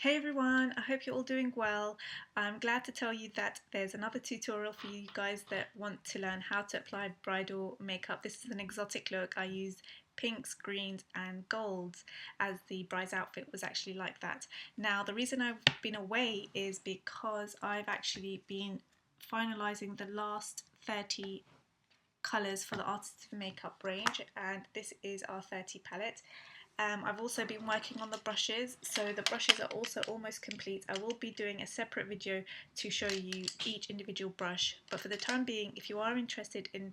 Hey everyone, I hope you're all doing well. I'm glad to tell you that there's another tutorial for you guys that want to learn how to apply bridal makeup. This is an exotic look. I use pinks, greens and golds as the bride's outfit was actually like that. Now the reason I've been away is because I've actually been finalising the last 30 colours for the Artist of Makeup range, and this is our 30 palette. I've also been working on the brushes, so the brushes are also almost complete. I will be doing a separate video to show you each individual brush, but for the time being, if you are interested in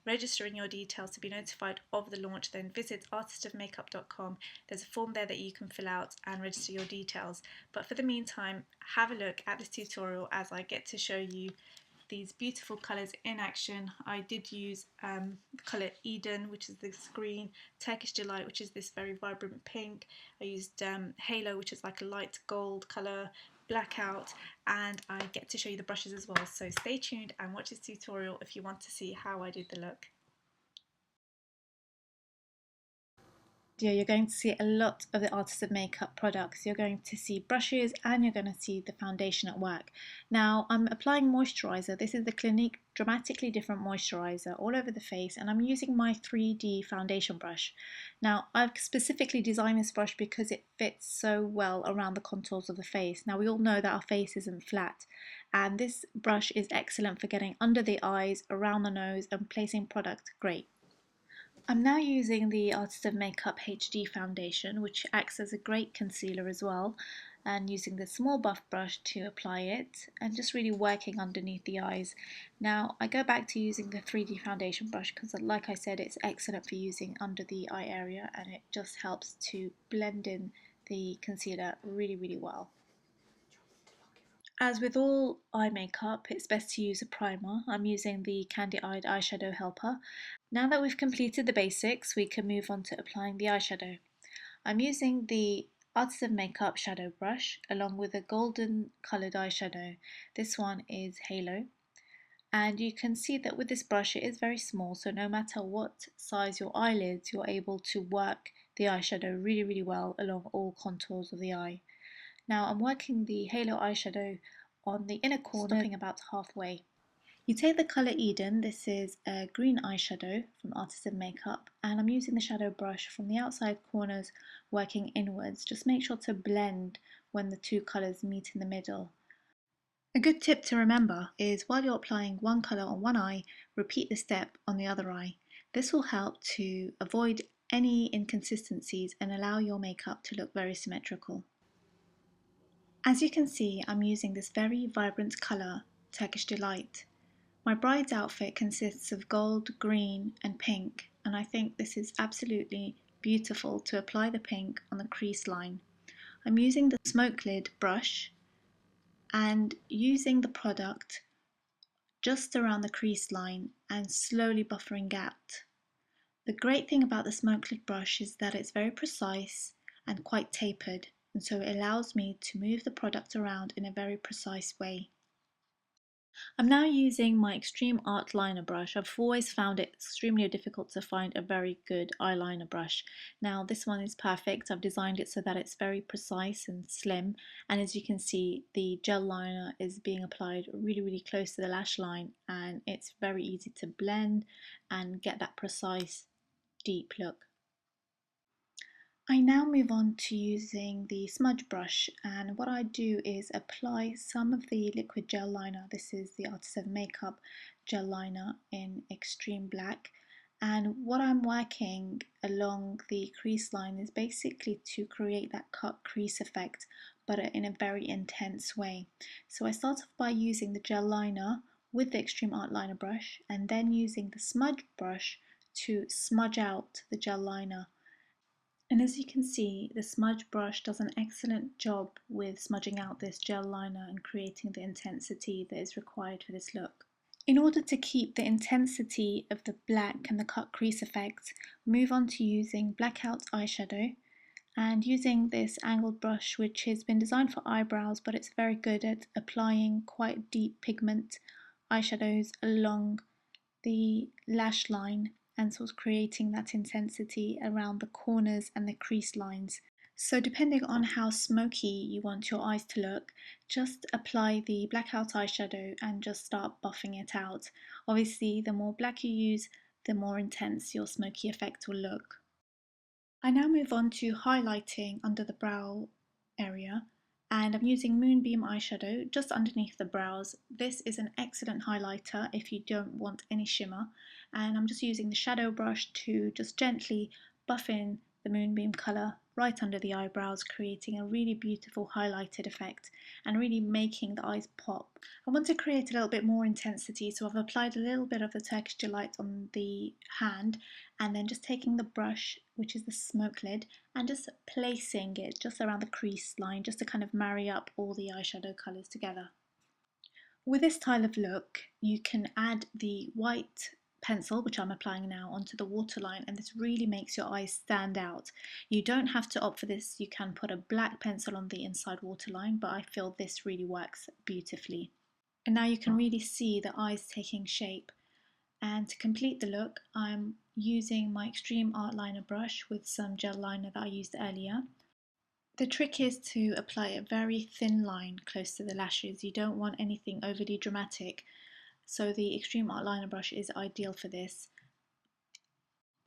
registering your details to be notified of the launch, then visit artistofmakeup.com. There's a form there that you can fill out and register your details. But for the meantime, have a look at this tutorial as I get to show you these beautiful colours in action. I did use the colour Eden, which is this green, Turkish Delight, which is this very vibrant pink. I used Halo, which is like a light gold colour, Blackout, and I get to show you the brushes as well. So stay tuned and watch this tutorial if you want to see how I did the look. You're going to see a lot of the Artist of Makeup products. You're going to see brushes and you're going to see the foundation at work. Now I'm applying moisturiser. This is the Clinique Dramatically Different Moisturiser all over the face, and I'm using my 3D foundation brush. Now I've specifically designed this brush because it fits so well around the contours of the face. Now we all know that our face isn't flat, and this brush is excellent for getting under the eyes, around the nose and placing product great. I'm now using the Artist of Makeup HD foundation, which acts as a great concealer as well, and using the small buff brush to apply it and just really working underneath the eyes. Now I go back to using the 3D foundation brush because, like I said, it's excellent for using under the eye area and it just helps to blend in the concealer really well. As with all eye makeup, it's best to use a primer. I'm using the Candy Eyed Eyeshadow Helper. Now that we've completed the basics, we can move on to applying the eyeshadow. I'm using the Artist of Makeup shadow brush along with a golden coloured eyeshadow. This one is Halo. And you can see that with this brush it is very small, so no matter what size your eyelids, you're able to work the eyeshadow really well along all contours of the eye. Now I'm working the Halo eyeshadow on the inner corner, stopping about halfway. You take the colour Eden, this is a green eyeshadow from Artist of Makeup, and I'm using the shadow brush from the outside corners working inwards. Just make sure to blend when the two colours meet in the middle. A good tip to remember is while you're applying one colour on one eye, repeat the step on the other eye. This will help to avoid any inconsistencies and allow your makeup to look very symmetrical. As you can see, I'm using this very vibrant colour, Turkish Delight. My bride's outfit consists of gold, green and pink, and I think this is absolutely beautiful to apply the pink on the crease line. I'm using the smoke lid brush and using the product just around the crease line and slowly buffering out. The great thing about the smoke lid brush is that it's very precise and quite tapered, and so it allows me to move the product around in a very precise way. I'm now using my Extreme Art Liner brush. I've always found it extremely difficult to find a very good eyeliner brush. Now this one is perfect. I've designed it so that it's very precise and slim, and as you can see the gel liner is being applied really close to the lash line, and it's very easy to blend and get that precise deep look. I now move on to using the smudge brush, and what I do is apply some of the liquid gel liner. This is the Artist of Makeup gel liner in Extreme Black, and what I'm working along the crease line is basically to create that cut crease effect, but in a very intense way. So I start off by using the gel liner with the Extreme Art Liner brush and then using the smudge brush to smudge out the gel liner. And as you can see, the smudge brush does an excellent job with smudging out this gel liner and creating the intensity that is required for this look. In order to keep the intensity of the black and the cut crease effect, move on to using Blackout eyeshadow and using this angled brush, which has been designed for eyebrows, but it's very good at applying quite deep pigment eyeshadows along the lash line and sort of creating that intensity around the corners and the crease lines. So depending on how smoky you want your eyes to look, just apply the Blackout eyeshadow and just start buffing it out. Obviously, the more black you use, the more intense your smoky effect will look. I now move on to highlighting under the brow area, and I'm using Moonbeam eyeshadow just underneath the brows. This is an excellent highlighter if you don't want any shimmer, and I'm just using the shadow brush to just gently buff in the Moonbeam colour right under the eyebrows, creating a really beautiful highlighted effect and really making the eyes pop. I want to create a little bit more intensity, so I've applied a little bit of the Turkish Delight on the hand, and then just taking the brush, which is the smoke lid, and just placing it just around the crease line, just to kind of marry up all the eyeshadow colours together. With this style of look, you can add the white pencil, which I'm applying now, onto the waterline, and this really makes your eyes stand out. You don't have to opt for this, you can put a black pencil on the inside waterline, but I feel this really works beautifully. And now you can really see the eyes taking shape. And to complete the look, I'm using my Extreme Art Liner brush with some gel liner that I used earlier. The trick is to apply a very thin line close to the lashes. You don't want anything overly dramatic, so the Extreme Art Liner brush is ideal for this.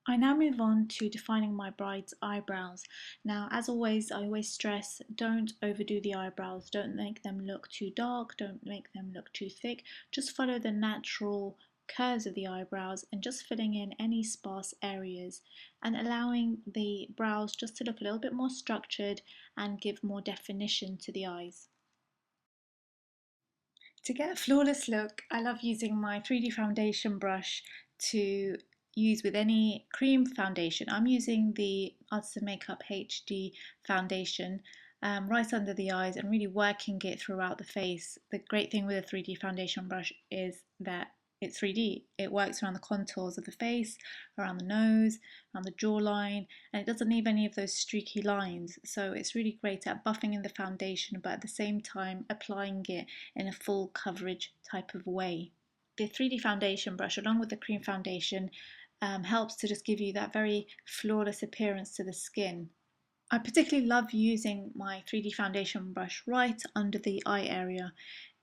I now move on to defining my bride's eyebrows. Now, as always, I always stress, don't overdo the eyebrows. Don't make them look too dark, don't make them look too thick. Just follow the natural curves of the eyebrows and just filling in any sparse areas and allowing the brows just to look a little bit more structured and give more definition to the eyes. To get a flawless look, I love using my 3D foundation brush to use with any cream foundation. I'm using the Artists and Makeup HD foundation right under the eyes and really working it throughout the face. The great thing with a 3D foundation brush is that it's 3D. It works around the contours of the face, around the nose, around the jawline, and it doesn't leave any of those streaky lines. So it's really great at buffing in the foundation, but at the same time applying it in a full coverage type of way. The 3D foundation brush, along with the cream foundation, helps to just give you that very flawless appearance to the skin. I particularly love using my 3D foundation brush right under the eye area.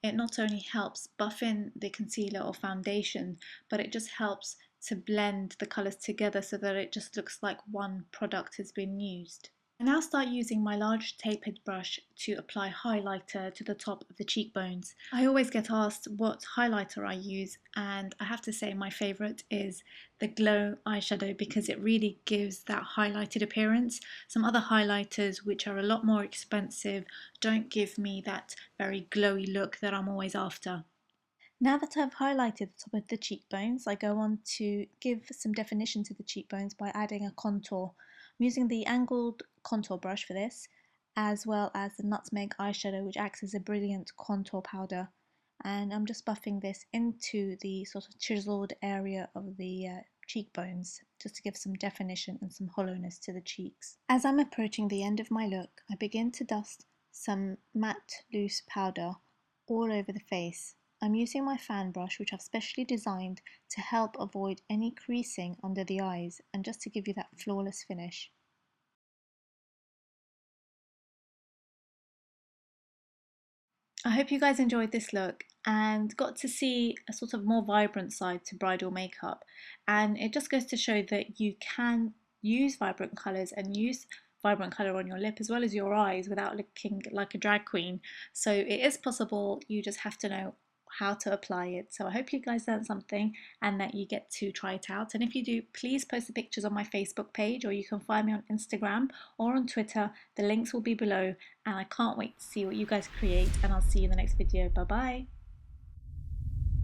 It not only helps buff in the concealer or foundation, but it just helps to blend the colours together so that it just looks like one product has been used. I now start using my large tapered brush to apply highlighter to the top of the cheekbones. I always get asked what highlighter I use, and I have to say my favourite is the Glow eyeshadow because it really gives that highlighted appearance. Some other highlighters, which are a lot more expensive, don't give me that very glowy look that I'm always after. Now that I've highlighted the top of the cheekbones, I go on to give some definition to the cheekbones by adding a contour. I'm using the angled contour brush for this, as well as the Nutmeg eyeshadow, which acts as a brilliant contour powder. And I'm just buffing this into the sort of chiseled area of the cheekbones, just to give some definition and some hollowness to the cheeks. As I'm approaching the end of my look, I begin to dust some matte loose powder all over the face. I'm using my fan brush, which I've specially designed to help avoid any creasing under the eyes and just to give you that flawless finish. I hope you guys enjoyed this look and got to see a sort of more vibrant side to bridal makeup, and it just goes to show that you can use vibrant colours and use vibrant colour on your lip as well as your eyes without looking like a drag queen. So it is possible, you just have to know how to apply it. So I hope you guys learned something and that you get to try it out. And if you do, please post the pictures on my Facebook page, or you can find me on Instagram or on Twitter. The links will be below, and I can't wait to see what you guys create, and I'll see you in the next video. Bye bye.